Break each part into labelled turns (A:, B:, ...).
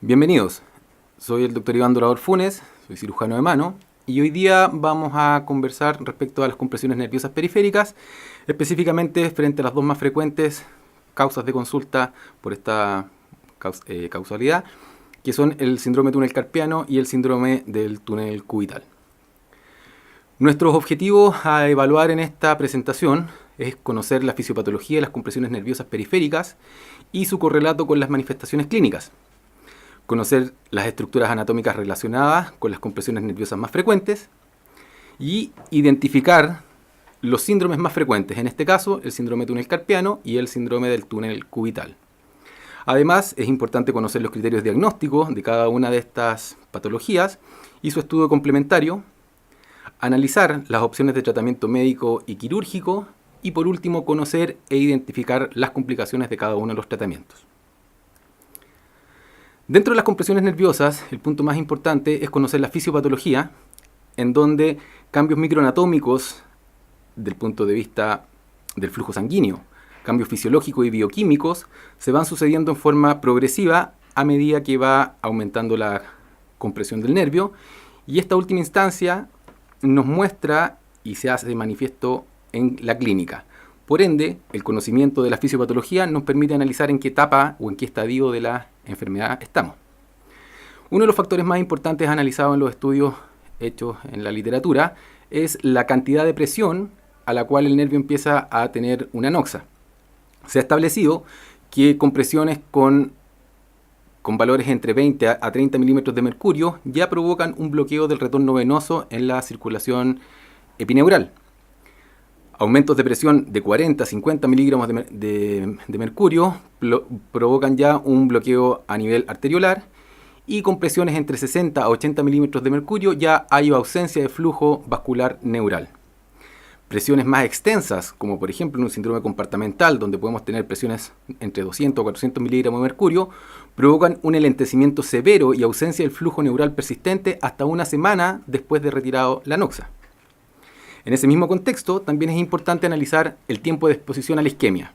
A: Bienvenidos, soy el doctor Iván Dorador Funes, soy cirujano de mano y hoy día vamos a conversar respecto a las compresiones nerviosas periféricas, específicamente frente a las dos más frecuentes causas de consulta por esta causalidad, que son el síndrome túnel carpiano y el síndrome del túnel cubital. Nuestros objetivos a evaluar en esta presentación es conocer la fisiopatología de las compresiones nerviosas periféricas y su correlato con las manifestaciones clínicas. Conocer las estructuras anatómicas relacionadas con las compresiones nerviosas más frecuentes y identificar los síndromes más frecuentes, en este caso el síndrome túnel carpiano y el síndrome del túnel cubital. Además, es importante conocer los criterios diagnósticos de cada una de estas patologías y su estudio complementario, analizar las opciones de tratamiento médico y quirúrgico y por último conocer e identificar las complicaciones de cada uno de los tratamientos. Dentro de las compresiones nerviosas, el punto más importante es conocer la fisiopatología, en donde cambios microanatómicos del punto de vista del flujo sanguíneo, cambios fisiológicos y bioquímicos, se van sucediendo en forma progresiva a medida que va aumentando la compresión del nervio, y esta última instancia nos muestra y se hace manifiesto en la clínica. Por ende, el conocimiento de la fisiopatología nos permite analizar en qué etapa o en qué estadio de la enfermedad estamos. Uno de los factores más importantes analizados en los estudios hechos en la literatura es la cantidad de presión a la cual el nervio empieza a tener una anoxa. Se ha establecido que compresiones con valores entre 20 a 30 milímetros de mercurio ya provocan un bloqueo del retorno venoso en la circulación epineural. Aumentos de presión de 40 a 50 miligramos de mercurio provocan ya un bloqueo a nivel arteriolar, y con presiones entre 60 a 80 milímetros de mercurio ya hay ausencia de flujo vascular neural. Presiones más extensas, como por ejemplo en un síndrome compartimental, donde podemos tener presiones entre 200 a 400 miligramos de mercurio, provocan un enlentecimiento severo y ausencia del flujo neural persistente hasta una semana después de retirado la anoxa. En ese mismo contexto, también es importante analizar el tiempo de exposición a la isquemia.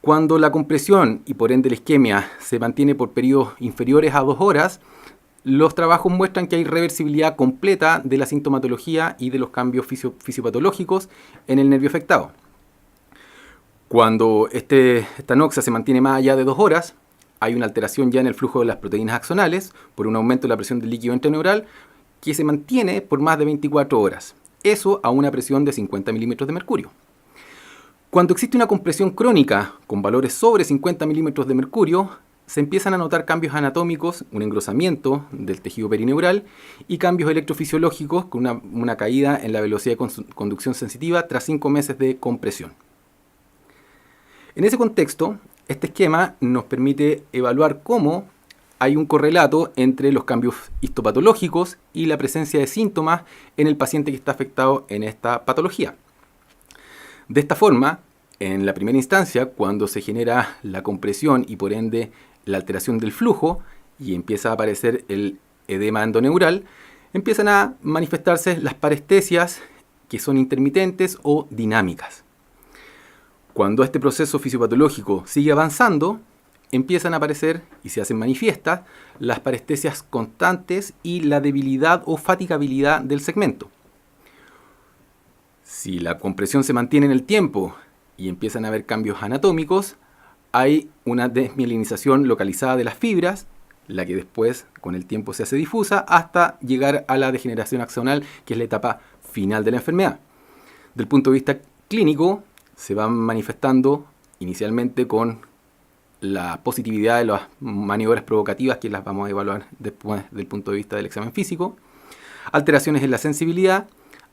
A: Cuando la compresión y por ende la isquemia se mantiene por periodos inferiores a 2 horas, los trabajos muestran que hay reversibilidad completa de la sintomatología y de los cambios fisiopatológicos en el nervio afectado. Cuando esta anoxia se mantiene más allá de 2 horas, hay una alteración ya en el flujo de las proteínas axonales por un aumento de la presión del líquido intraneural que se mantiene por más de 24 horas. Eso a una presión de 50 milímetros de mercurio. Cuando existe una compresión crónica con valores sobre 50 milímetros de mercurio, se empiezan a notar cambios anatómicos, un engrosamiento del tejido perineural y cambios electrofisiológicos con una caída en la velocidad de conducción sensitiva tras 5 meses de compresión. En ese contexto, este esquema nos permite evaluar cómo hay un correlato entre los cambios histopatológicos y la presencia de síntomas en el paciente que está afectado en esta patología. De esta forma, en la primera instancia, cuando se genera la compresión y por ende la alteración del flujo y empieza a aparecer el edema endoneural, empiezan a manifestarse las parestesias que son intermitentes o dinámicas. Cuando este proceso fisiopatológico sigue avanzando, empiezan a aparecer y se hacen manifiestas las parestesias constantes y la debilidad o fatigabilidad del segmento. Si la compresión se mantiene en el tiempo y empiezan a haber cambios anatómicos, hay una desmielinización localizada de las fibras, la que después con el tiempo se hace difusa hasta llegar a la degeneración axonal, que es la etapa final de la enfermedad. Del punto de vista clínico, se van manifestando inicialmente con la positividad de las maniobras provocativas, que las vamos a evaluar después del punto de vista del examen físico, alteraciones en la sensibilidad,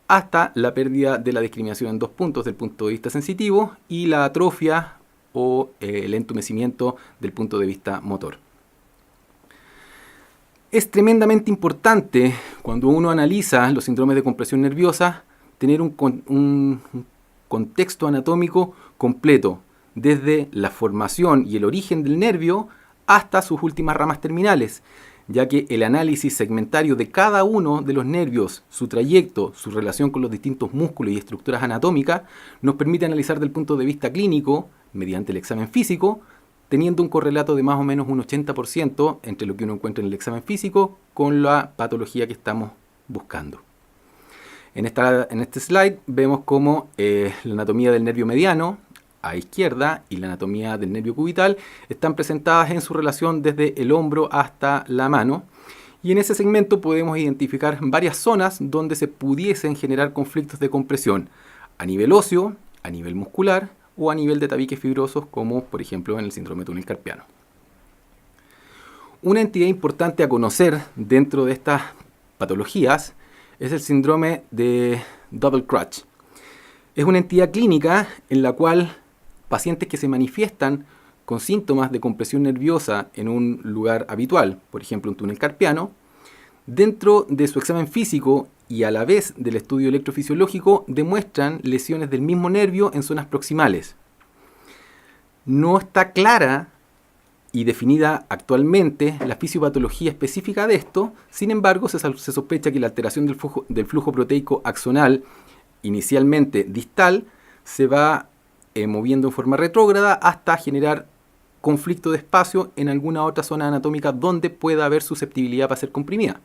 A: hasta la pérdida de la discriminación en 2 puntos del punto de vista sensitivo y la atrofia o el entumecimiento del punto de vista motor. Es tremendamente importante cuando uno analiza los síndromes de compresión nerviosa tener un contexto anatómico completo, desde la formación y el origen del nervio hasta sus últimas ramas terminales, ya que el análisis segmentario de cada uno de los nervios, su trayecto, su relación con los distintos músculos y estructuras anatómicas, nos permite analizar desde el punto de vista clínico, mediante el examen físico, teniendo un correlato de más o menos un 80% entre lo que uno encuentra en el examen físico con la patología que estamos buscando. En este slide vemos cómo la anatomía del nervio mediano a izquierda y la anatomía del nervio cubital están presentadas en su relación desde el hombro hasta la mano. Y en ese segmento podemos identificar varias zonas donde se pudiesen generar conflictos de compresión a nivel óseo, a nivel muscular o a nivel de tabiques fibrosos, como por ejemplo en el síndrome de túnel carpiano. Una entidad importante a conocer dentro de estas patologías es el síndrome de double crutch. Es una entidad clínica en la cual pacientes que se manifiestan con síntomas de compresión nerviosa en un lugar habitual, por ejemplo un túnel carpiano, dentro de su examen físico y a la vez del estudio electrofisiológico demuestran lesiones del mismo nervio en zonas proximales. No está clara y definida actualmente la fisiopatología específica de esto, sin embargo se sospecha que la alteración del flujo proteico axonal, inicialmente distal, se va moviendo en forma retrógrada hasta generar conflicto de espacio en alguna otra zona anatómica donde pueda haber susceptibilidad para ser comprimida.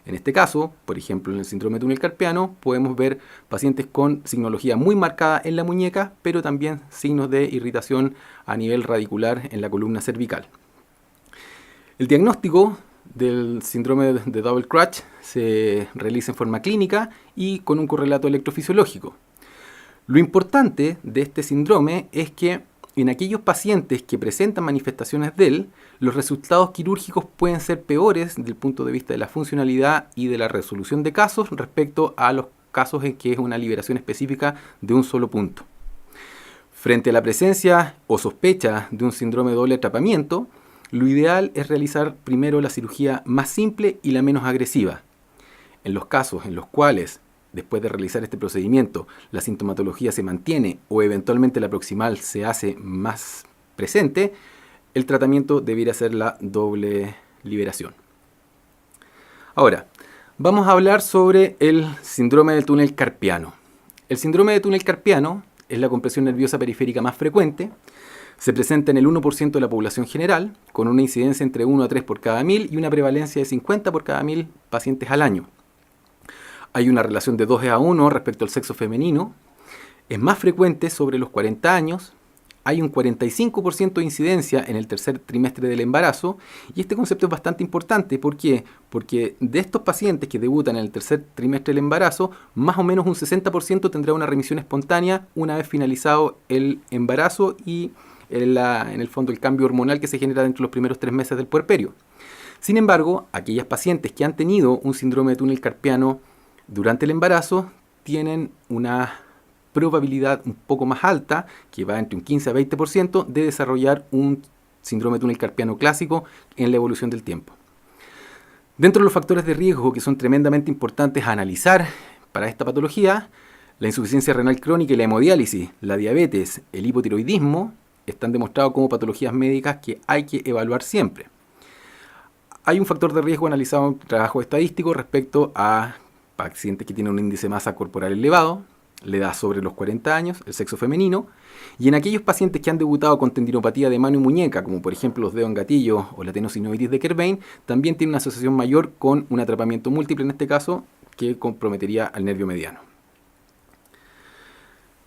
A: En este caso, por ejemplo, en el síndrome de túnel carpiano, podemos ver pacientes con signología muy marcada en la muñeca, pero también signos de irritación a nivel radicular en la columna cervical. El diagnóstico del síndrome de double crutch se realiza en forma clínica y con un correlato electrofisiológico. Lo importante de este síndrome es que en aquellos pacientes que presentan manifestaciones de él, los resultados quirúrgicos pueden ser peores desde el punto de vista de la funcionalidad y de la resolución de casos respecto a los casos en que es una liberación específica de un solo punto. Frente a la presencia o sospecha de un síndrome de doble atrapamiento, lo ideal es realizar primero la cirugía más simple y la menos agresiva. En los casos en los cuales después de realizar este procedimiento, la sintomatología se mantiene o eventualmente la proximal se hace más presente, el tratamiento debiera ser la doble liberación. Ahora, vamos a hablar sobre el síndrome del túnel carpiano. El síndrome de túnel carpiano es la compresión nerviosa periférica más frecuente. Se presenta en el 1% de la población general, con una incidencia entre 1 a 3 por cada 1000 y una prevalencia de 50 por cada 1000 pacientes al año. Hay una relación de 2:1 respecto al sexo femenino. Es más frecuente sobre los 40 años. Hay un 45% de incidencia en el tercer trimestre del embarazo. Y este concepto es bastante importante. ¿Por qué? Porque de estos pacientes que debutan en el tercer trimestre del embarazo, más o menos un 60% tendrá una remisión espontánea una vez finalizado el embarazo y en el fondo el cambio hormonal que se genera dentro de los primeros 3 meses del puerperio. Sin embargo, aquellas pacientes que han tenido un síndrome de túnel carpiano durante el embarazo tienen una probabilidad un poco más alta, que va entre un 15 a 20%, de desarrollar un síndrome de túnel carpiano clásico en la evolución del tiempo. Dentro de los factores de riesgo que son tremendamente importantes a analizar para esta patología, la insuficiencia renal crónica y la hemodiálisis, la diabetes, el hipotiroidismo, están demostrados como patologías médicas que hay que evaluar siempre. Hay un factor de riesgo analizado en trabajo estadístico respecto a pacientes que tienen un índice de masa corporal elevado, la edad sobre los 40 años, el sexo femenino, y en aquellos pacientes que han debutado con tendinopatía de mano y muñeca, como por ejemplo los dedos en gatillo o la tenosinovitis de Kerbein, también tiene una asociación mayor con un atrapamiento múltiple en este caso, que comprometería al nervio mediano.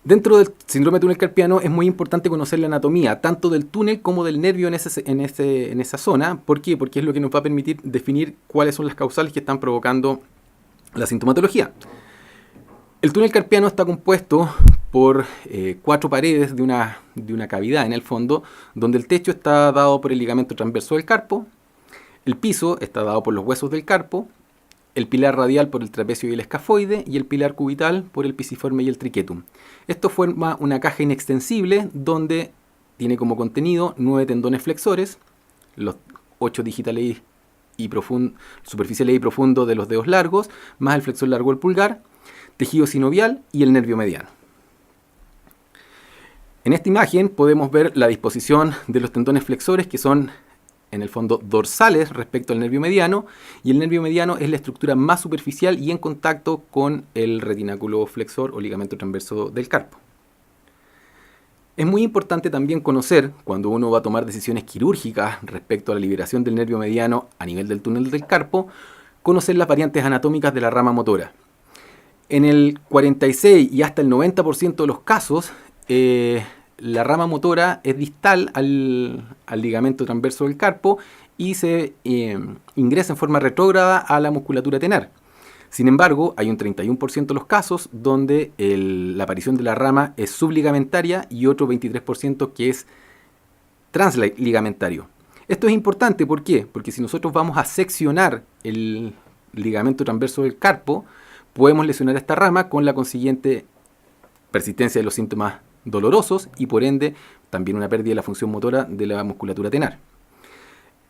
A: Dentro del síndrome de túnel carpiano es muy importante conocer la anatomía, tanto del túnel como del nervio en esa zona. ¿Por qué? Porque es lo que nos va a permitir definir cuáles son las causales que están provocando la sintomatología. El túnel carpiano está compuesto por 4 paredes de una cavidad en el fondo, donde el techo está dado por el ligamento transverso del carpo, el piso está dado por los huesos del carpo, el pilar radial por el trapecio y el escafoide, y el pilar cubital por el pisiforme y el triquetum. Esto forma una caja inextensible donde tiene como contenido 9 tendones flexores, los 8 digitales superficiales y profundo de los dedos largos, más el flexor largo del pulgar, tejido sinovial y el nervio mediano. En esta imagen podemos ver la disposición de los tendones flexores, que son en el fondo dorsales respecto al nervio mediano, y el nervio mediano es la estructura más superficial y en contacto con el retináculo flexor o ligamento transverso del carpo. Es muy importante también conocer, cuando uno va a tomar decisiones quirúrgicas respecto a la liberación del nervio mediano a nivel del túnel del carpo, conocer las variantes anatómicas de la rama motora. En el 46 y hasta el 90% de los casos, la rama motora es distal al ligamento transverso del carpo y se ingresa en forma retrógrada a la musculatura tenar. Sin embargo, hay un 31% de los casos donde la aparición de la rama es subligamentaria y otro 23% que es transligamentario. Esto es importante, ¿por qué? Porque si nosotros vamos a seccionar el ligamento transverso del carpo, podemos lesionar esta rama con la consiguiente persistencia de los síntomas dolorosos y por ende también una pérdida de la función motora de la musculatura tenar.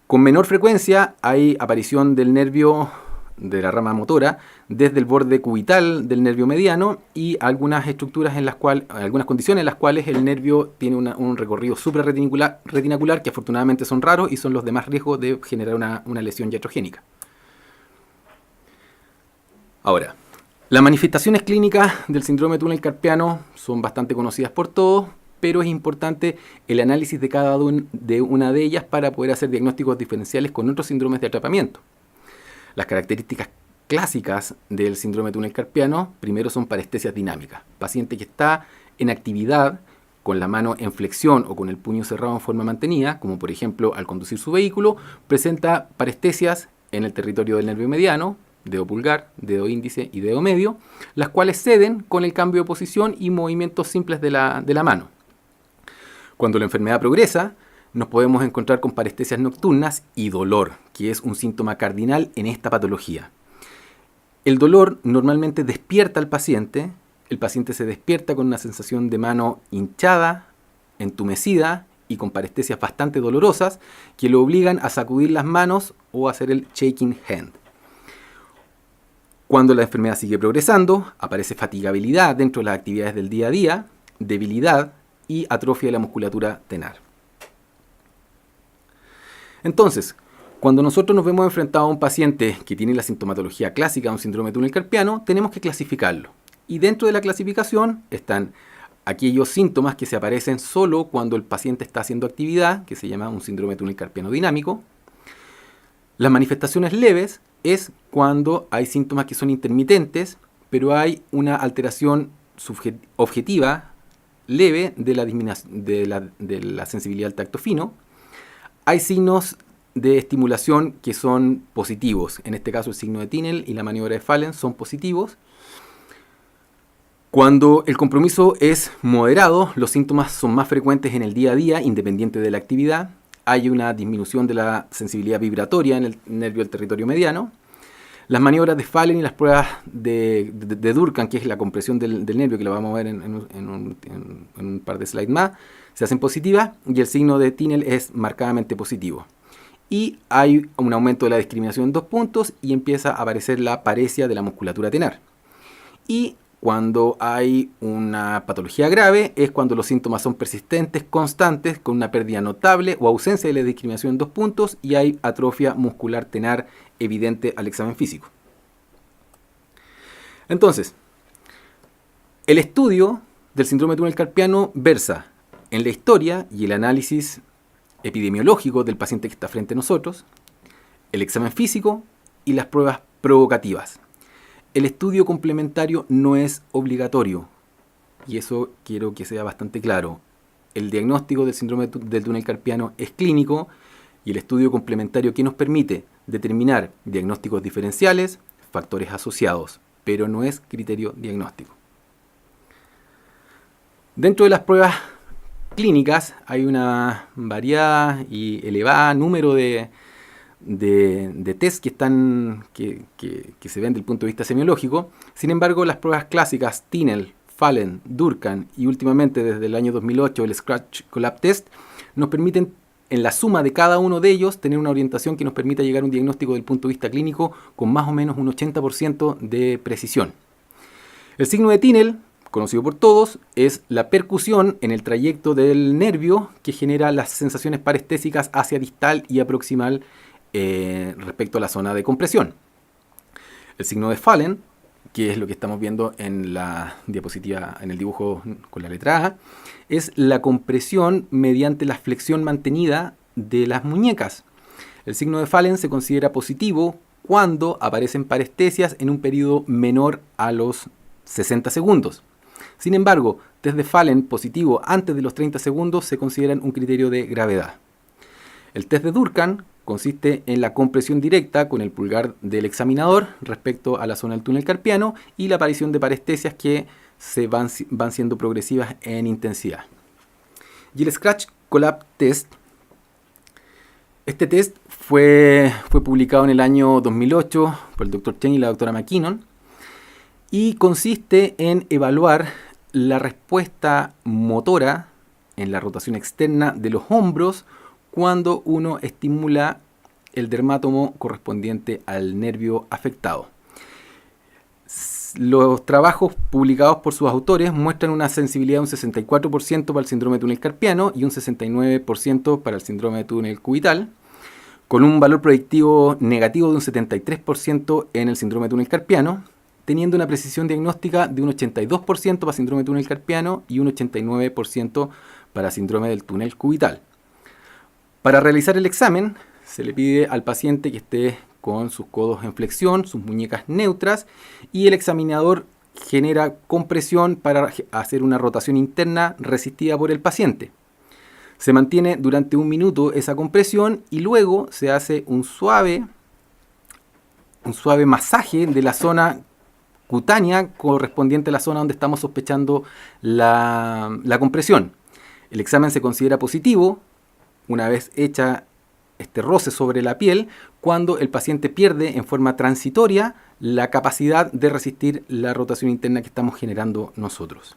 A: Con menor frecuencia hay aparición del nervio de la rama motora desde el borde cubital del nervio mediano y algunas estructuras en las cuales, algunas condiciones en las cuales el nervio tiene un recorrido suprarretinacular que afortunadamente son raros y son los de más riesgo de generar una lesión iatrogénica. Ahora, las manifestaciones clínicas del síndrome de túnel carpiano son bastante conocidas por todos, pero es importante el análisis de cada una de ellas para poder hacer diagnósticos diferenciales con otros síndromes de atrapamiento. Las características clásicas del síndrome de túnel carpiano, primero son parestesias dinámicas. Paciente que está en actividad con la mano en flexión o con el puño cerrado en forma mantenida, como por ejemplo al conducir su vehículo, presenta parestesias en el territorio del nervio mediano, dedo pulgar, dedo índice y dedo medio, las cuales ceden con el cambio de posición y movimientos simples de la mano. Cuando la enfermedad progresa, nos podemos encontrar con parestesias nocturnas y dolor, que es un síntoma cardinal en esta patología. El dolor normalmente despierta al paciente, el paciente se despierta con una sensación de mano hinchada, entumecida y con parestesias bastante dolorosas que lo obligan a sacudir las manos o a hacer el shaking hand. Cuando la enfermedad sigue progresando, aparece fatigabilidad dentro de las actividades del día a día, debilidad y atrofia de la musculatura tenar. Entonces, cuando nosotros nos vemos enfrentados a un paciente que tiene la sintomatología clásica de un síndrome de túnel carpiano, tenemos que clasificarlo. Y dentro de la clasificación están aquellos síntomas que se aparecen solo cuando el paciente está haciendo actividad, que se llama un síndrome de túnel carpiano dinámico. Las manifestaciones leves es cuando hay síntomas que son intermitentes, pero hay una alteración objetiva leve de la sensibilidad al tacto fino. Hay signos de estimulación que son positivos. En este caso el signo de Tinel y la maniobra de Fallen son positivos. Cuando el compromiso es moderado, los síntomas son más frecuentes en el día a día, independiente de la actividad. Hay una disminución de la sensibilidad vibratoria en el nervio del territorio mediano. Las maniobras de Fallen y las pruebas de Durkheim, que es la compresión del nervio, que lo vamos a ver en un par de slides más, se hacen positivas y el signo de Tinel es marcadamente positivo. Y hay un aumento de la discriminación en 2 puntos y empieza a aparecer la paresia de la musculatura tenar. Y cuando hay una patología grave es cuando los síntomas son persistentes, constantes, con una pérdida notable o ausencia de la discriminación en 2 puntos y hay atrofia muscular tenar evidente al examen físico. Entonces, el estudio del síndrome de túnel carpiano versa en la historia y el análisis epidemiológico del paciente que está frente a nosotros, el examen físico y las pruebas provocativas. El estudio complementario no es obligatorio y eso quiero que sea bastante claro. El diagnóstico del síndrome del túnel carpiano es clínico y el estudio complementario que nos permite determinar diagnósticos diferenciales, factores asociados, pero no es criterio diagnóstico. Dentro de las pruebas clínicas hay una variada y elevada número de test que se ven desde el punto de vista semiológico. Sin embargo, las pruebas clásicas Tinel, Fallen, Durkheim y últimamente desde el año 2008 el Scratch Collab Test nos permiten en la suma de cada uno de ellos tener una orientación que nos permita llegar a un diagnóstico del punto de vista clínico con más o menos un 80% de precisión. El signo de Tinel, conocido por todos, es la percusión en el trayecto del nervio que genera las sensaciones parestésicas hacia distal y proximal respecto a la zona de compresión. El signo de Fallen, que es lo que estamos viendo en la diapositiva, en el dibujo con la letra A, es la compresión mediante la flexión mantenida de las muñecas. El signo de Fallen se considera positivo cuando aparecen parestesias en un periodo menor a los 60 segundos. Sin embargo, test de Fallen positivo antes de los 30 segundos se consideran un criterio de gravedad. El test de Durkheim consiste en la compresión directa con el pulgar del examinador respecto a la zona del túnel carpiano y la aparición de parestesias que van siendo progresivas en intensidad. Y el Scratch Collapse Test. Este test fue publicado en el año 2008 por el Dr. Chen y la doctora McKinnon y consiste en evaluar la respuesta motora en la rotación externa de los hombros cuando uno estimula el dermátomo correspondiente al nervio afectado. Los trabajos publicados por sus autores muestran una sensibilidad de un 64% para el síndrome de túnel carpiano y un 69% para el síndrome de túnel cubital, con un valor predictivo negativo de un 73% en el síndrome de túnel carpiano, teniendo una precisión diagnóstica de un 82% para síndrome de túnel carpiano y un 89% para síndrome del túnel cubital. Para realizar el examen, se le pide al paciente que esté con sus codos en flexión, sus muñecas neutras, y el examinador genera compresión para hacer una rotación interna resistida por el paciente. Se mantiene durante 1 minuto esa compresión y luego se hace un suave masaje de la zona cutánea correspondiente a la zona donde estamos sospechando la compresión. El examen se considera positivo una vez hecha este roce sobre la piel, cuando el paciente pierde en forma transitoria la capacidad de resistir la rotación interna que estamos generando nosotros.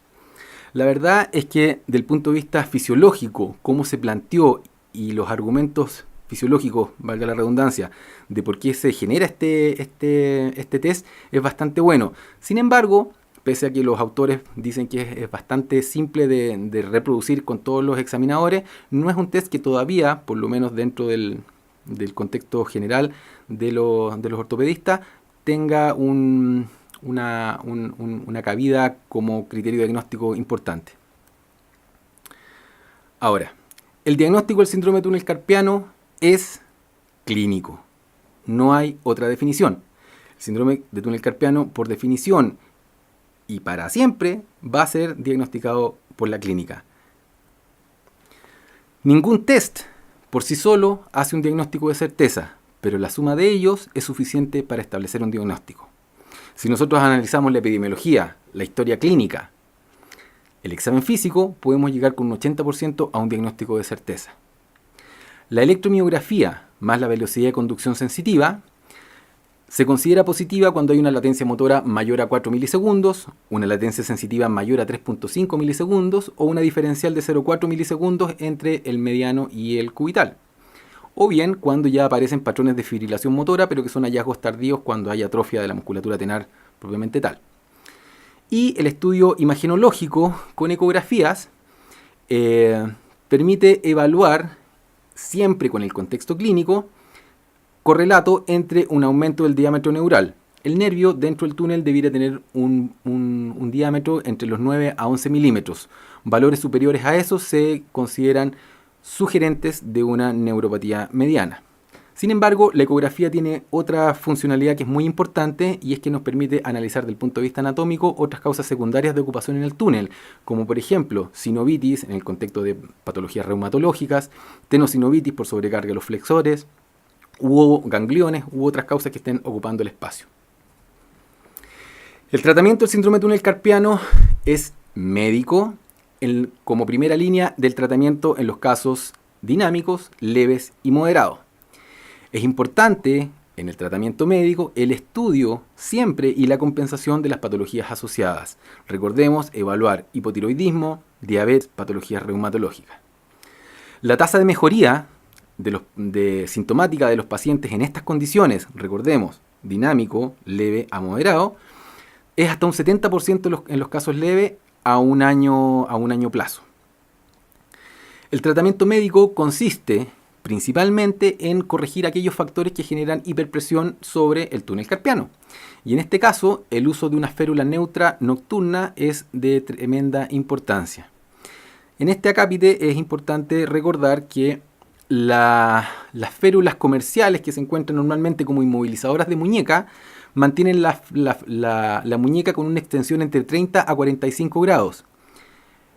A: La verdad es que, del punto de vista fisiológico, cómo se planteó y los argumentos fisiológicos, valga la redundancia, de por qué se genera este test es bastante bueno. Sin embargo, pese a que los autores dicen que es bastante simple de reproducir con todos los examinadores, no es un test que todavía, por lo menos dentro del contexto general de los ortopedistas, tenga una cabida como criterio diagnóstico importante. Ahora, el diagnóstico del síndrome de túnel carpiano es clínico. No hay otra definición. El síndrome de túnel carpiano, por definición y para siempre, va a ser diagnosticado por la clínica. Ningún test por sí solo hace un diagnóstico de certeza, pero la suma de ellos es suficiente para establecer un diagnóstico. Si nosotros analizamos la epidemiología, la historia clínica, el examen físico, podemos llegar con un 80% a un diagnóstico de certeza. La electromiografía más la velocidad de conducción sensitiva se considera positiva cuando hay una latencia motora mayor a 4 milisegundos, una latencia sensitiva mayor a 3.5 milisegundos o una diferencial de 0,4 milisegundos entre el mediano y el cubital. O bien cuando ya aparecen patrones de fibrilación motora, pero que son hallazgos tardíos cuando hay atrofia de la musculatura tenar propiamente tal. Y el estudio imagenológico con ecografías permite evaluar, siempre con el contexto clínico, correlato entre un aumento del diámetro neural. El nervio dentro del túnel debiera tener un diámetro entre los 9 a 11 milímetros. Valores superiores a eso se consideran sugerentes de una neuropatía mediana. Sin embargo, la ecografía tiene otra funcionalidad que es muy importante y es que nos permite analizar desde el punto de vista anatómico otras causas secundarias de ocupación en el túnel, como por ejemplo sinovitis en el contexto de patologías reumatológicas, tenosinovitis por sobrecarga de los flexores, u gangliones u otras causas que estén ocupando el espacio. El tratamiento del síndrome de túnel carpiano es médico como primera línea del tratamiento en los casos dinámicos, leves y moderados. Es importante en el tratamiento médico el estudio siempre y la compensación de las patologías asociadas. Recordemos evaluar hipotiroidismo, diabetes, patologías reumatológicas. La tasa de mejoría de sintomática de los pacientes en estas condiciones, recordemos, dinámico, leve a moderado, es hasta un 70% en los casos leves a un año plazo. El tratamiento médico consiste principalmente en corregir aquellos factores que generan hiperpresión sobre el túnel carpiano. Y en este caso, el uso de una férula neutra nocturna es de tremenda importancia. En este acápite es importante recordar que las férulas comerciales que se encuentran normalmente como inmovilizadoras de muñeca mantienen la muñeca con una extensión entre 30 a 45 grados.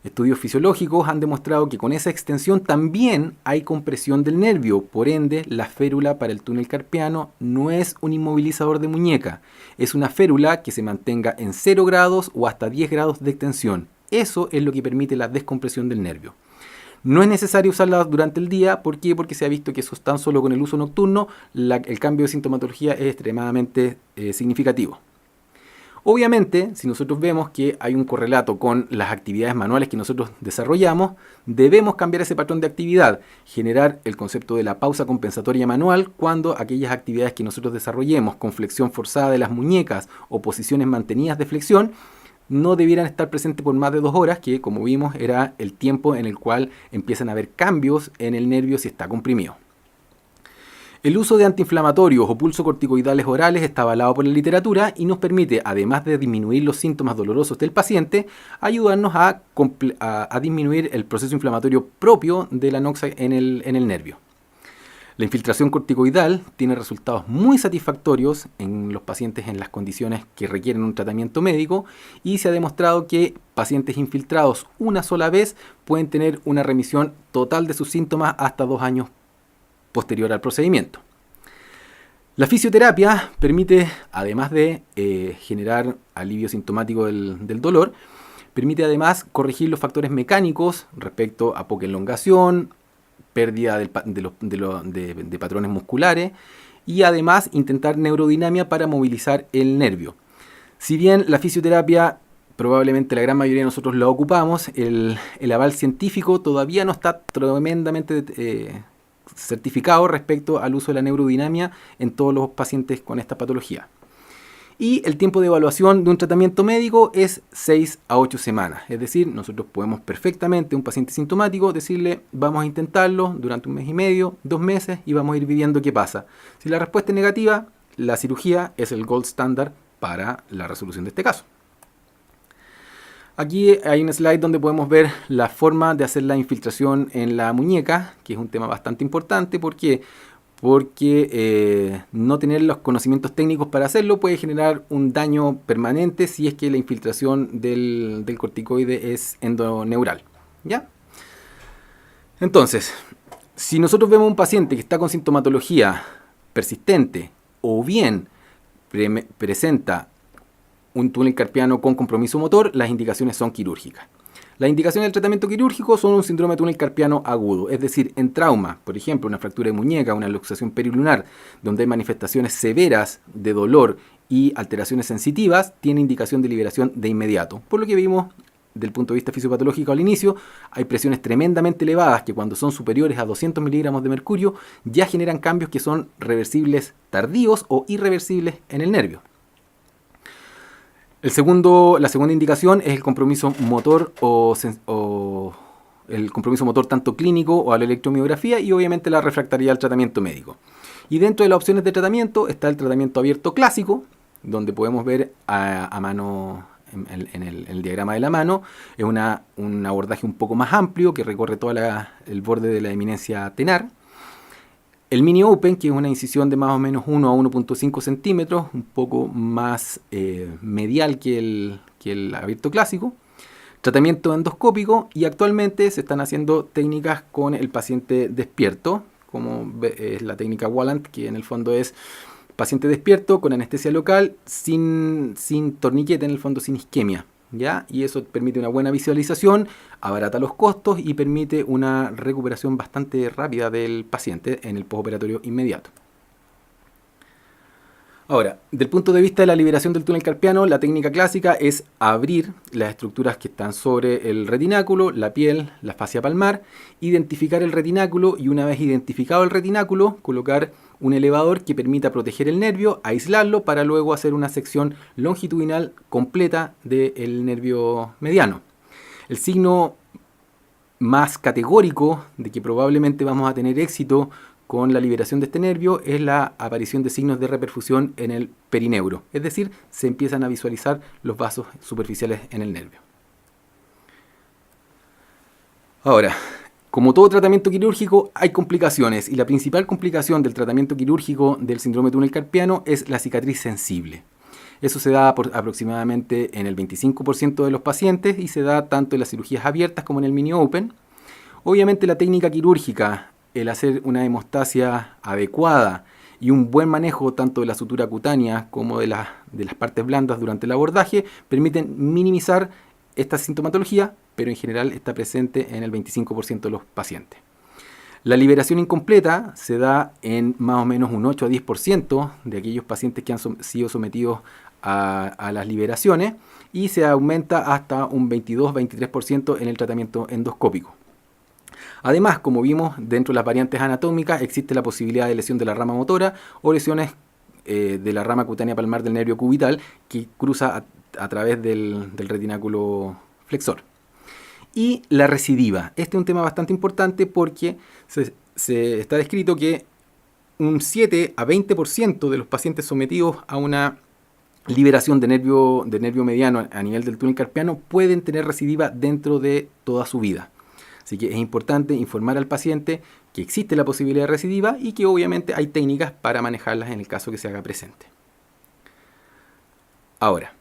A: Estudios fisiológicos han demostrado que con esa extensión también hay compresión del nervio, por ende la férula para el túnel carpiano no es un inmovilizador de muñeca, es una férula que se mantenga en 0 grados o hasta 10 grados de extensión. Eso es lo que permite la descompresión del nervio. No es necesario usarla durante el día. ¿Por qué? Porque se ha visto que eso tan solo con el uso nocturno el cambio de sintomatología es extremadamente significativo. Obviamente, si nosotros vemos que hay un correlato con las actividades manuales que nosotros desarrollamos, debemos cambiar ese patrón de actividad, generar el concepto de la pausa compensatoria manual cuando aquellas actividades que nosotros desarrollemos con flexión forzada de las muñecas o posiciones mantenidas de flexión no debieran estar presentes por más de 2 horas, que como vimos era el tiempo en el cual empiezan a haber cambios en el nervio si está comprimido. El uso de antiinflamatorios o pulsocorticoidales orales está avalado por la literatura y nos permite, además de disminuir los síntomas dolorosos del paciente, ayudarnos a disminuir el proceso inflamatorio propio de la noxa en el nervio. La infiltración corticoidal tiene resultados muy satisfactorios en los pacientes en las condiciones que requieren un tratamiento médico y se ha demostrado que pacientes infiltrados una sola vez pueden tener una remisión total de sus síntomas hasta 2 años posterior al procedimiento. La fisioterapia permite, además de generar alivio sintomático del dolor, permite además corregir los factores mecánicos respecto a poca elongación, pérdida de patrones musculares y además intentar neurodinamia para movilizar el nervio. Si bien la fisioterapia probablemente la gran mayoría de nosotros la ocupamos, el aval científico todavía no está tremendamente certificado respecto al uso de la neurodinamia en todos los pacientes con esta patología. Y el tiempo de evaluación de un tratamiento médico es 6 a 8 semanas. Es decir, nosotros podemos perfectamente a un paciente sintomático decirle vamos a intentarlo durante 1 mes y medio, 2 meses y vamos a ir viviendo qué pasa. Si la respuesta es negativa, la cirugía es el gold standard para la resolución de este caso. Aquí hay un slide donde podemos ver la forma de hacer la infiltración en la muñeca, que es un tema bastante importante. ¿Por qué? Porque no tener los conocimientos técnicos para hacerlo puede generar un daño permanente si es que la infiltración del corticoide es endoneural, ¿ya? Entonces, si nosotros vemos un paciente que está con sintomatología persistente o bien presenta un túnel carpiano con compromiso motor, las indicaciones son quirúrgicas. Las indicaciones del tratamiento quirúrgico son un síndrome de túnel carpiano agudo, es decir, en trauma, por ejemplo, una fractura de muñeca, una luxación perilunar, donde hay manifestaciones severas de dolor y alteraciones sensitivas, tiene indicación de liberación de inmediato. Por lo que vimos del punto de vista fisiopatológico al inicio, hay presiones tremendamente elevadas que cuando son superiores a 200 miligramos de mercurio ya generan cambios que son reversibles tardíos o irreversibles en el nervio. La segunda indicación es el compromiso motor o el compromiso motor tanto clínico o a la electromiografía y obviamente la refractaria al tratamiento médico. Y dentro de las opciones de tratamiento está el tratamiento abierto clásico, donde podemos ver a mano en el diagrama de la mano, es un abordaje un poco más amplio que recorre todo el borde de la eminencia tenar. El mini open, que es una incisión de más o menos 1 a 1.5 centímetros, un poco más medial que el abierto clásico. Tratamiento endoscópico y actualmente se están haciendo técnicas con el paciente despierto, como es la técnica Wallant, que en el fondo es paciente despierto con anestesia local, sin torniquete, en el fondo sin isquemia, ¿ya? Y eso permite una buena visualización, abarata los costos y permite una recuperación bastante rápida del paciente en el postoperatorio inmediato. Ahora, del punto de vista de la liberación del túnel carpiano, la técnica clásica es abrir las estructuras que están sobre el retináculo, la piel, la fascia palmar, identificar el retináculo y una vez identificado el retináculo, colocar un elevador que permita proteger el nervio, aislarlo para luego hacer una sección longitudinal completa del nervio mediano. El signo más categórico de que probablemente vamos a tener éxito con la liberación de este nervio es la aparición de signos de reperfusión en el perineuro. Es decir, se empiezan a visualizar los vasos superficiales en el nervio. Ahora, como todo tratamiento quirúrgico, hay complicaciones. Y la principal complicación del tratamiento quirúrgico del síndrome de túnel carpiano es la cicatriz sensible. Eso se da aproximadamente en el 25% de los pacientes y se da tanto en las cirugías abiertas como en el mini-open. Obviamente la técnica quirúrgica, el hacer una hemostasia adecuada y un buen manejo tanto de la sutura cutánea como de las partes blandas durante el abordaje permiten minimizar esta sintomatología, pero en general está presente en el 25% de los pacientes. La liberación incompleta se da en más o menos un 8 a 10% de aquellos pacientes que han sido sometidos a las liberaciones y se aumenta hasta un 22-23% en el tratamiento endoscópico. Además, como vimos, dentro de las variantes anatómicas existe la posibilidad de lesión de la rama motora o lesiones de la rama cutánea palmar del nervio cubital que cruza a través del retináculo flexor. Y la recidiva. Este es un tema bastante importante porque se está descrito que un 7 a 20% de los pacientes sometidos a una liberación de nervio mediano a nivel del túnel carpiano pueden tener recidiva dentro de toda su vida. Así que es importante informar al paciente que existe la posibilidad de recidiva y que obviamente hay técnicas para manejarlas en el caso que se haga presente. Ahora,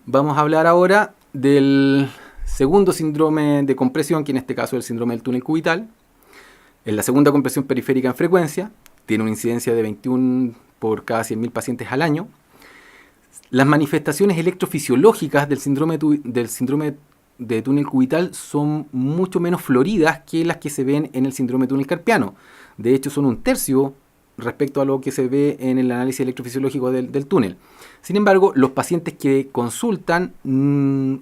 A: vamos a hablar ahora del segundo síndrome de compresión, que en este caso es el síndrome del túnel cubital. Es la segunda compresión periférica en frecuencia, tiene una incidencia de 21 por cada 100.000 pacientes al año. Las manifestaciones electrofisiológicas del síndrome de túnel cubital son mucho menos floridas que las que se ven en el síndrome de túnel carpiano. De hecho, son un tercio respecto a lo que se ve en el análisis electrofisiológico del túnel. Sin embargo, los pacientes que consultan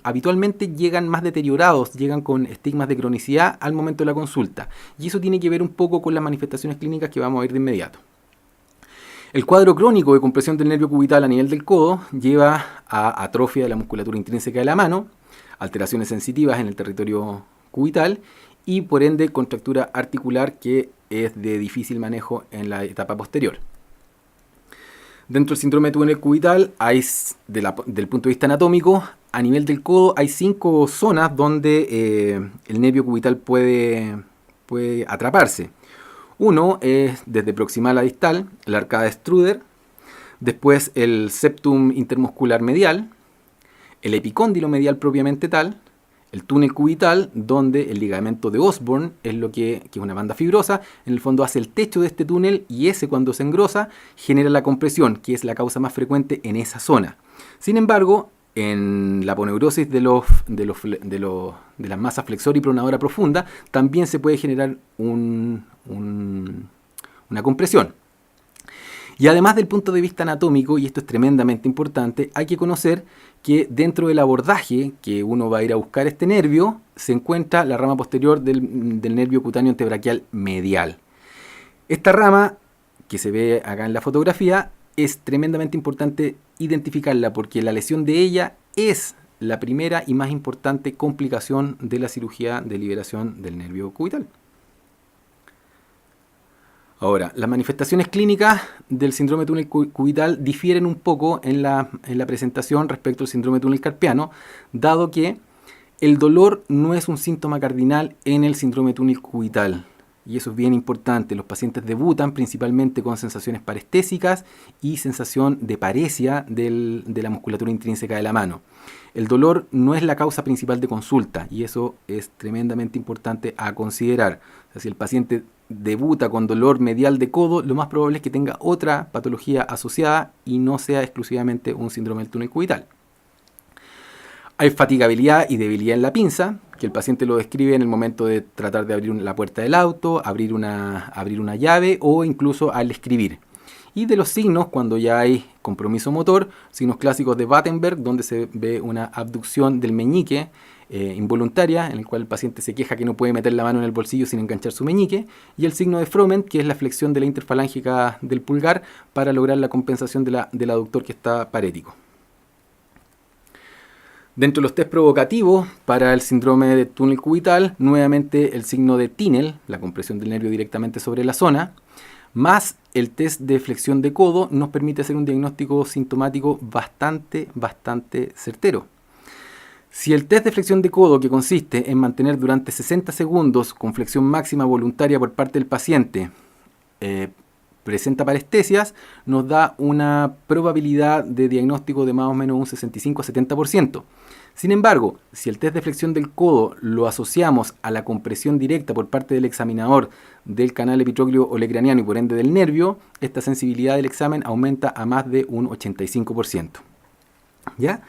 A: habitualmente llegan más deteriorados, llegan con estigmas de cronicidad al momento de la consulta. Y eso tiene que ver un poco con las manifestaciones clínicas que vamos a ver de inmediato. El cuadro crónico de compresión del nervio cubital a nivel del codo lleva a atrofia de la musculatura intrínseca de la mano, alteraciones sensitivas en el territorio cubital y por ende contractura articular que es de difícil manejo en la etapa posterior. Dentro del síndrome de túnel cubital, del punto de vista anatómico, a nivel del codo hay 5 zonas donde el nervio cubital puede atraparse. Uno es desde proximal a distal, la arcada de Struder, después el septum intermuscular medial, el epicóndilo medial propiamente tal, el túnel cubital, donde el ligamento de Osborn es que es una banda fibrosa, en el fondo hace el techo de este túnel y ese cuando se engrosa genera la compresión, que es la causa más frecuente en esa zona. Sin embargo, en la aponeurosis de las masas flexor y pronadora profunda también se puede generar una compresión. Y además del punto de vista anatómico, y esto es tremendamente importante, hay que conocer que dentro del abordaje que uno va a ir a buscar este nervio, se encuentra la rama posterior del nervio cutáneo antebraquial medial. Esta rama, que se ve acá en la fotografía, es tremendamente importante identificarla porque la lesión de ella es la primera y más importante complicación de la cirugía de liberación del nervio cubital. Ahora, las manifestaciones clínicas del síndrome de túnel cubital difieren un poco en la presentación respecto al síndrome de túnel carpiano, dado que el dolor no es un síntoma cardinal en el síndrome de túnel cubital. Y eso es bien importante. Los pacientes debutan principalmente con sensaciones parestésicas y sensación de paresia de la musculatura intrínseca de la mano. El dolor no es la causa principal de consulta y eso es tremendamente importante a considerar. O sea, si el paciente debuta con dolor medial de codo, lo más probable es que tenga otra patología asociada y no sea exclusivamente un síndrome del túnel cubital. Hay fatigabilidad y debilidad en la pinza, que el paciente lo describe en el momento de tratar de abrir la puerta del auto, abrir una llave o incluso al escribir. Y de los signos, cuando ya hay compromiso motor, signos clásicos de Wattenberg, donde se ve una abducción del meñique involuntaria, en el cual el paciente se queja que no puede meter la mano en el bolsillo sin enganchar su meñique, y el signo de Froment, que es la flexión de la interfalángica del pulgar para lograr la compensación del aductor que está parético. Dentro de los test provocativos para el síndrome de túnel cubital, nuevamente el signo de Tinel, la compresión del nervio directamente sobre la zona, más el test de flexión de codo nos permite hacer un diagnóstico sintomático bastante certero. Si el test de flexión de codo, que consiste en mantener durante 60 segundos con flexión máxima voluntaria por parte del paciente, presenta parestesias, nos da una probabilidad de diagnóstico de más o menos un 65 a 70%. Sin embargo, si el test de flexión del codo lo asociamos a la compresión directa por parte del examinador del canal epitrógleo olecraniano y por ende del nervio, esta sensibilidad del examen aumenta a más de un 85%. ¿Ya?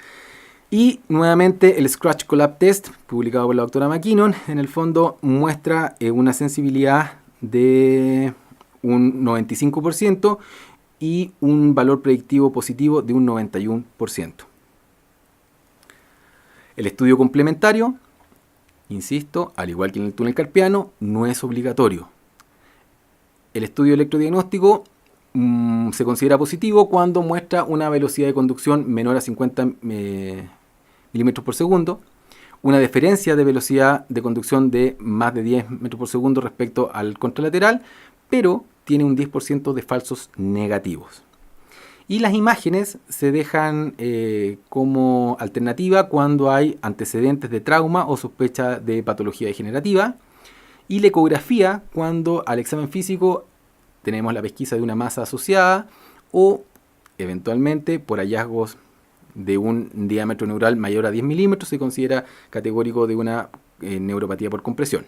A: Y nuevamente el Scratch Collab Test, publicado por la doctora McKinnon, en el fondo muestra una sensibilidad de un 95% y un valor predictivo positivo de un 91%. El estudio complementario, insisto, al igual que en el túnel carpiano, no es obligatorio. El estudio electrodiagnóstico se considera positivo cuando muestra una velocidad de conducción menor a 50 milímetros por segundo, una diferencia de velocidad de conducción de más de 10 metros por segundo respecto al contralateral, pero tiene un 10% de falsos negativos. Y las imágenes se dejan como alternativa cuando hay antecedentes de trauma o sospecha de patología degenerativa. Y la ecografía cuando al examen físico tenemos la pesquisa de una masa asociada o eventualmente por hallazgos de un diámetro neural mayor a 10 milímetros se considera categórico de una neuropatía por compresión.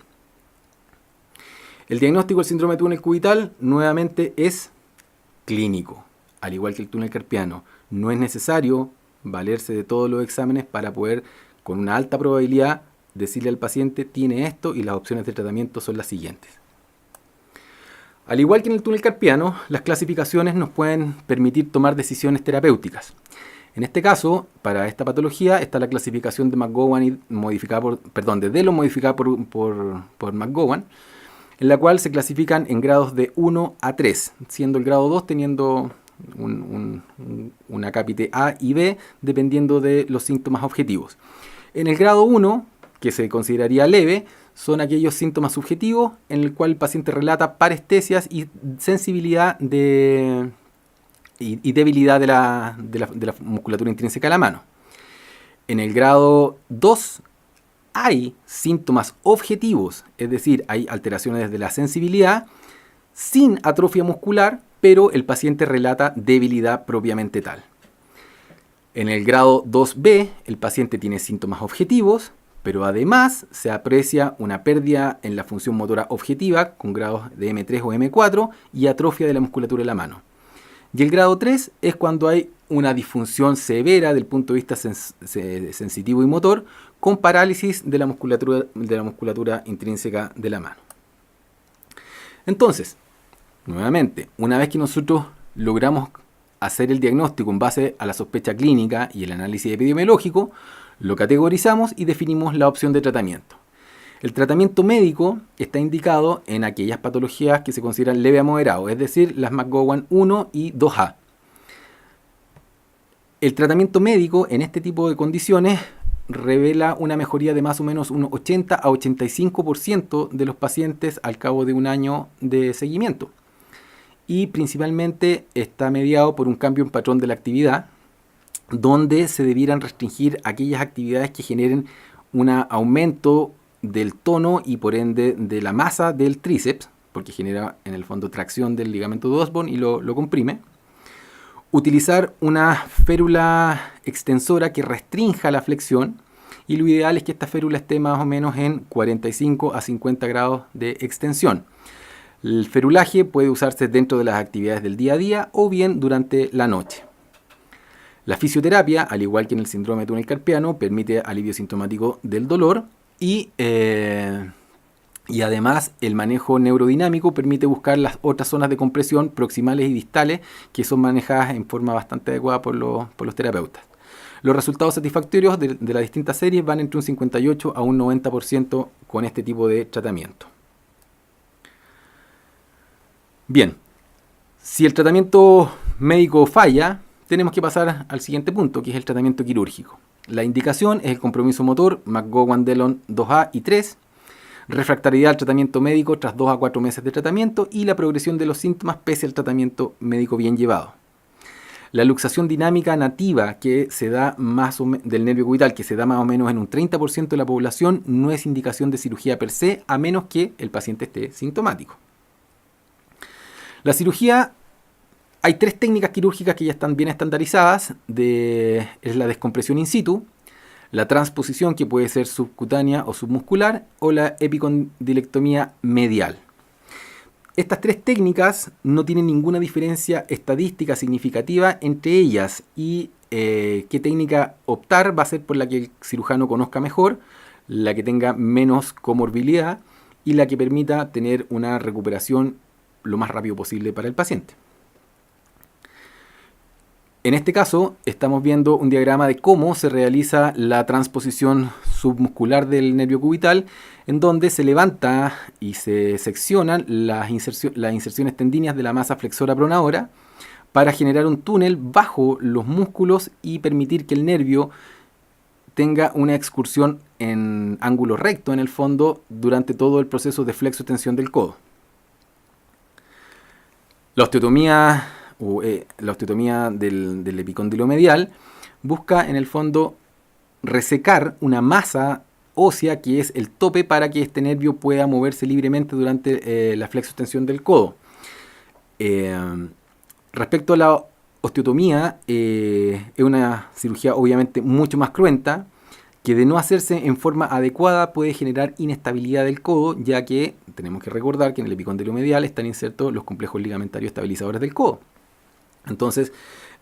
A: El diagnóstico del síndrome de túnel cubital nuevamente es clínico, al igual que el túnel carpiano. No es necesario valerse de todos los exámenes para poder, con una alta probabilidad, decirle al paciente tiene esto y las opciones de tratamiento son las siguientes. Al igual que en el túnel carpiano, las clasificaciones nos pueden permitir tomar decisiones terapéuticas. En este caso, para esta patología, está la clasificación de McGowan de Dellon modificada por McGowan, en la cual se clasifican en grados de 1 a 3, siendo el grado 2 teniendo un acápite A y B, dependiendo de los síntomas objetivos. En el grado 1, que se consideraría leve, son aquellos síntomas subjetivos en el cual el paciente relata parestesias y sensibilidad y debilidad de la musculatura intrínseca de la mano. En el grado 2 hay síntomas objetivos, es decir, hay alteraciones de la sensibilidad sin atrofia muscular, pero el paciente relata debilidad propiamente tal. En el grado 2B, el paciente tiene síntomas objetivos, pero además se aprecia una pérdida en la función motora objetiva con grados de M3 o M4 y atrofia de la musculatura de la mano. Y el grado 3 es cuando hay una disfunción severa del punto de vista sensitivo y motor con parálisis de la musculatura intrínseca de la mano. Entonces, nuevamente, una vez que nosotros logramos hacer el diagnóstico en base a la sospecha clínica y el análisis epidemiológico, lo categorizamos y definimos la opción de tratamiento. El tratamiento médico está indicado en aquellas patologías que se consideran leve a moderado, es decir, las McGowan 1 y 2A. El tratamiento médico en este tipo de condiciones revela una mejoría de más o menos un 80 a 85% de los pacientes al cabo de un año de seguimiento. Y principalmente está mediado por un cambio en patrón de la actividad, donde se debieran restringir aquellas actividades que generen un aumento del tono y por ende de la masa del tríceps, porque genera en el fondo tracción del ligamento de Osborne y lo comprime. Utilizar una férula extensora que restrinja la flexión y lo ideal es que esta férula esté más o menos en 45 a 50 grados de extensión. El ferulaje puede usarse dentro de las actividades del día a día o bien durante la noche. La fisioterapia, al igual que en el síndrome de túnel carpiano, permite alivio sintomático del dolor y además el manejo neurodinámico permite buscar las otras zonas de compresión proximales y distales que son manejadas en forma bastante adecuada por los terapeutas. Los resultados satisfactorios de las distintas series van entre un 58 a un 90% con este tipo de tratamiento. Bien, si el tratamiento médico falla, tenemos que pasar al siguiente punto, que es el tratamiento quirúrgico. La indicación es el compromiso motor, McGowan-Dellon 2A y 3, refractariedad al tratamiento médico tras 2 a 4 meses de tratamiento y la progresión de los síntomas pese al tratamiento médico bien llevado. La luxación dinámica nativa que se da del nervio cubital, que se da más o menos en un 30% de la población, no es indicación de cirugía per se, a menos que el paciente esté sintomático. La cirugía, hay 3 técnicas quirúrgicas que ya están bien estandarizadas, es la descompresión in situ, la transposición, que puede ser subcutánea o submuscular, o la epicondilectomía medial. Estas 3 técnicas no tienen ninguna diferencia estadística significativa entre ellas y qué técnica optar va a ser por la que el cirujano conozca mejor, la que tenga menos comorbilidad y la que permita tener una recuperación lo más rápido posible para el paciente. En este caso estamos viendo un diagrama de cómo se realiza la transposición submuscular del nervio cubital, en donde se levanta y se seccionan las inserciones tendíneas de la masa flexora pronadora para generar un túnel bajo los músculos y permitir que el nervio tenga una excursión en ángulo recto en el fondo durante todo el proceso de flexo-tensión del codo. La osteotomía del epicóndilo medial busca en el fondo resecar una masa ósea que es el tope para que este nervio pueda moverse libremente durante la flexo-extensión del codo. Respecto a la osteotomía, es una cirugía obviamente mucho más cruenta, que de no hacerse en forma adecuada puede generar inestabilidad del codo, ya que tenemos que recordar que en el epicóndilo medial están insertos los complejos ligamentarios estabilizadores del codo. Entonces,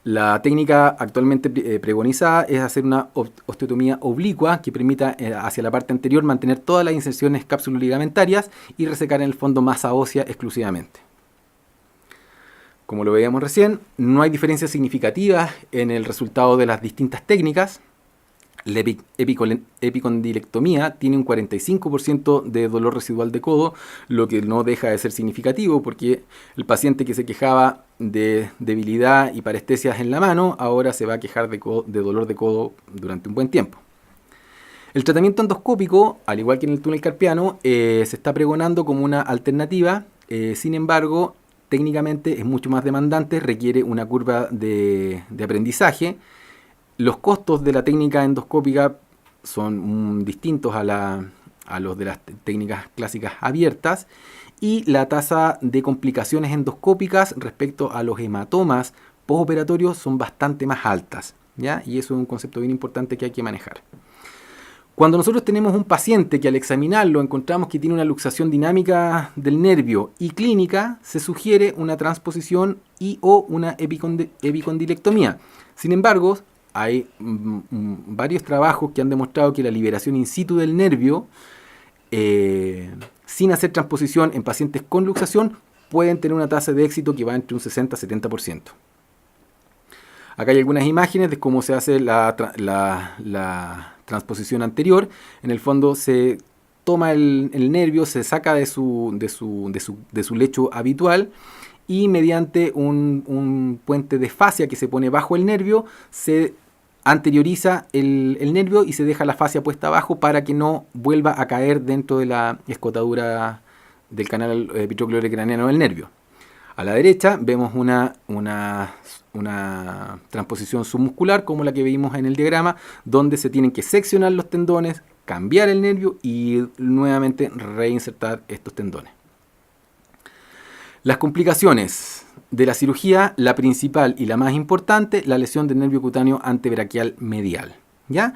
A: la técnica actualmente pregonizada es hacer una osteotomía oblicua que permita hacia la parte anterior mantener todas las inserciones cápsulo-ligamentarias y resecar en el fondo masa ósea exclusivamente. Como lo veíamos recién, no hay diferencias significativas en el resultado de las distintas técnicas. La epicondilectomía tiene un 45% de dolor residual de codo, lo que no deja de ser significativo porque el paciente que se quejaba de debilidad y parestesias en la mano, ahora se va a quejar de dolor de codo durante un buen tiempo. El tratamiento endoscópico, al igual que en el túnel carpiano, se está pregonando como una alternativa, sin embargo, técnicamente es mucho más demandante, requiere una curva de aprendizaje. Los costos de la técnica endoscópica son distintos a los de las técnicas clásicas abiertas y la tasa de complicaciones endoscópicas respecto a los hematomas postoperatorios son bastante más altas, ¿ya? Y eso es un concepto bien importante que hay que manejar. Cuando nosotros tenemos un paciente que al examinarlo encontramos que tiene una luxación dinámica del nervio y clínica, se sugiere una transposición y o una epicondilectomía. Sin embargo, hay varios trabajos que han demostrado que la liberación in situ del nervio, sin hacer transposición en pacientes con luxación, pueden tener una tasa de éxito que va entre un 60 y 70%. Acá hay algunas imágenes de cómo se hace la transposición anterior. En el fondo se toma el nervio, se saca de su lecho habitual y mediante un puente de fascia que se pone bajo el nervio, se anterioriza el nervio y se deja la fascia puesta abajo para que no vuelva a caer dentro de la escotadura del canal epicondilo craneano del nervio. A la derecha vemos una transposición submuscular como la que vimos en el diagrama, donde se tienen que seccionar los tendones, cambiar el nervio y nuevamente reinsertar estos tendones. Las complicaciones de la cirugía, la principal y la más importante, la lesión del nervio cutáneo antebraquial medial, ¿ya?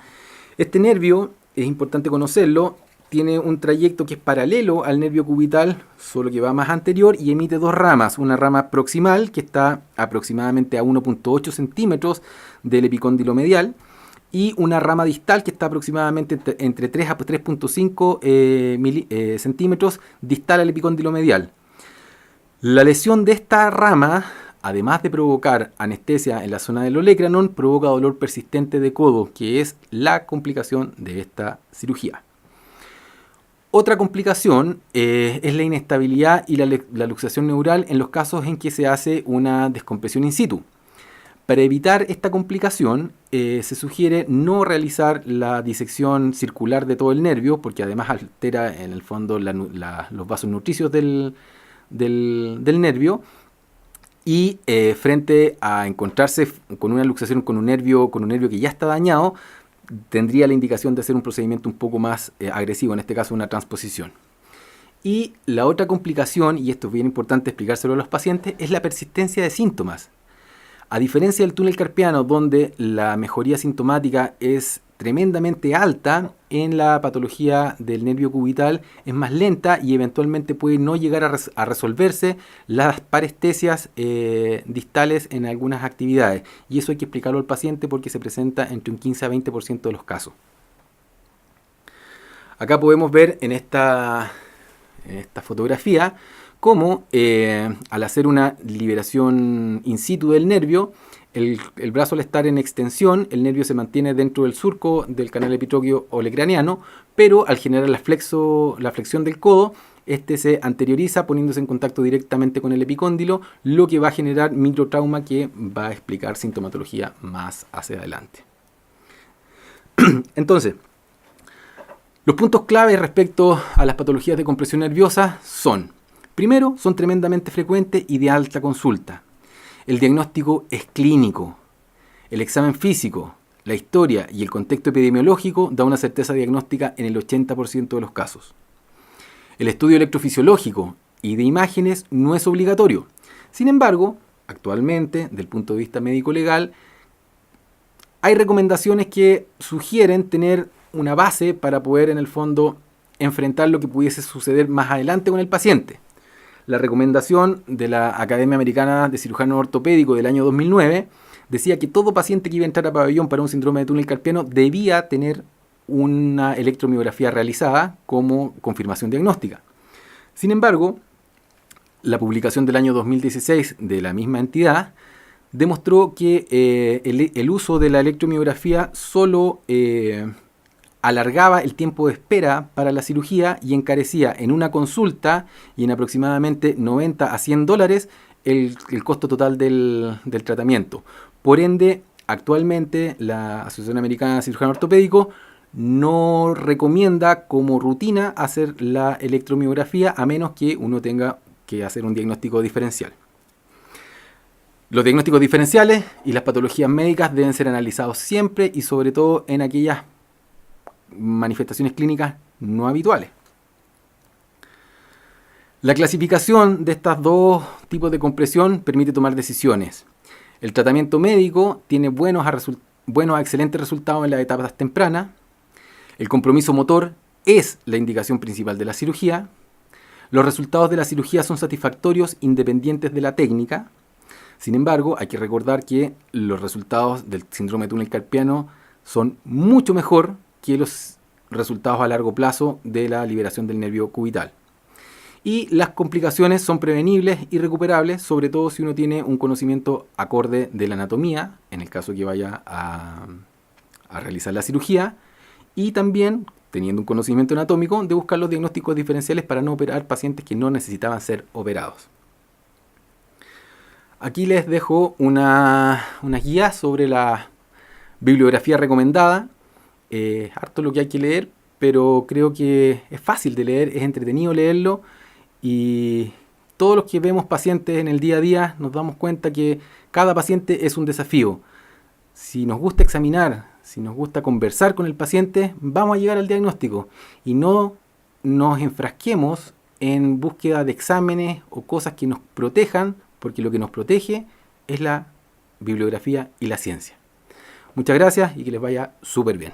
A: Este nervio, es importante conocerlo, tiene un trayecto que es paralelo al nervio cubital, solo que va más anterior y emite 2 ramas. Una rama proximal que está aproximadamente a 1.8 centímetros del epicóndilo medial y una rama distal que está aproximadamente entre 3 a 3.5 centímetros distal al epicóndilo medial. La lesión de esta rama, además de provocar anestesia en la zona del olecranon, provoca dolor persistente de codo, que es la complicación de esta cirugía. Otra complicación es la inestabilidad y la luxación neural en los casos en que se hace una descompresión in situ. Para evitar esta complicación, se sugiere no realizar la disección circular de todo el nervio, porque además altera en el fondo los vasos nutricios del nervio. Y frente a encontrarse con una luxación con un nervio que ya está dañado, tendría la indicación de hacer un procedimiento un poco más agresivo, en este caso una transposición. Y la otra complicación, y esto es bien importante explicárselo a los pacientes, es la persistencia de síntomas. A diferencia del túnel carpiano, donde la mejoría sintomática es tremendamente alta, en la patología del nervio cubital es más lenta y eventualmente puede no llegar a resolverse las parestesias distales en algunas actividades. Y eso hay que explicarlo al paciente porque se presenta entre un 15 a 20% de los casos. Acá podemos ver en esta fotografía cómo al hacer una liberación in situ del nervio, el brazo al estar en extensión, el nervio se mantiene dentro del surco del canal epitróqueo olecraniano, pero al generar la flexión del codo, este se anterioriza poniéndose en contacto directamente con el epicóndilo, lo que va a generar microtrauma que va a explicar sintomatología más hacia adelante. Entonces, los puntos clave respecto a las patologías de compresión nerviosa son: primero, son tremendamente frecuentes y de alta consulta. El diagnóstico es clínico. El examen físico, la historia y el contexto epidemiológico da una certeza diagnóstica en el 80% de los casos. El estudio electrofisiológico y de imágenes no es obligatorio. Sin embargo, actualmente, desde el punto de vista médico-legal, hay recomendaciones que sugieren tener una base para poder, en el fondo, enfrentar lo que pudiese suceder más adelante con el paciente. La recomendación de la Academia Americana de Cirujanos Ortopédicos del año 2009 decía que todo paciente que iba a entrar a pabellón para un síndrome de túnel carpiano debía tener una electromiografía realizada como confirmación diagnóstica. Sin embargo, la publicación del año 2016 de la misma entidad demostró que el uso de la electromiografía solo alargaba el tiempo de espera para la cirugía y encarecía en una consulta y en aproximadamente 90 a 100 dólares el costo total del tratamiento. Por ende, actualmente la Asociación Americana de Cirujano Ortopédico no recomienda como rutina hacer la electromiografía a menos que uno tenga que hacer un diagnóstico diferencial. Los diagnósticos diferenciales y las patologías médicas deben ser analizados siempre y sobre todo en aquellas manifestaciones clínicas no habituales. La clasificación de estos dos tipos de compresión permite tomar decisiones. El tratamiento médico tiene buenos a excelentes resultados en las etapas tempranas. El compromiso motor es la indicación principal de la cirugía. Los resultados de la cirugía son satisfactorios independientes de la técnica. Sin embargo, hay que recordar que los resultados del síndrome de túnel carpiano son mucho mejor que los resultados a largo plazo de la liberación del nervio cubital. Y las complicaciones son prevenibles y recuperables, sobre todo si uno tiene un conocimiento acorde de la anatomía, en el caso que vaya a realizar la cirugía, y también, teniendo un conocimiento anatómico, de buscar los diagnósticos diferenciales para no operar pacientes que no necesitaban ser operados. Aquí les dejo una guía sobre la bibliografía recomendada. Harto lo que hay que leer, pero creo que es fácil de leer, es entretenido leerlo, y todos los que vemos pacientes en el día a día nos damos cuenta que cada paciente es un desafío. Si nos gusta examinar, si nos gusta conversar con el paciente, vamos a llegar al diagnóstico y no nos enfrasquemos en búsqueda de exámenes o cosas que nos protejan, porque lo que nos protege es la bibliografía y la ciencia. Muchas gracias y que les vaya súper bien.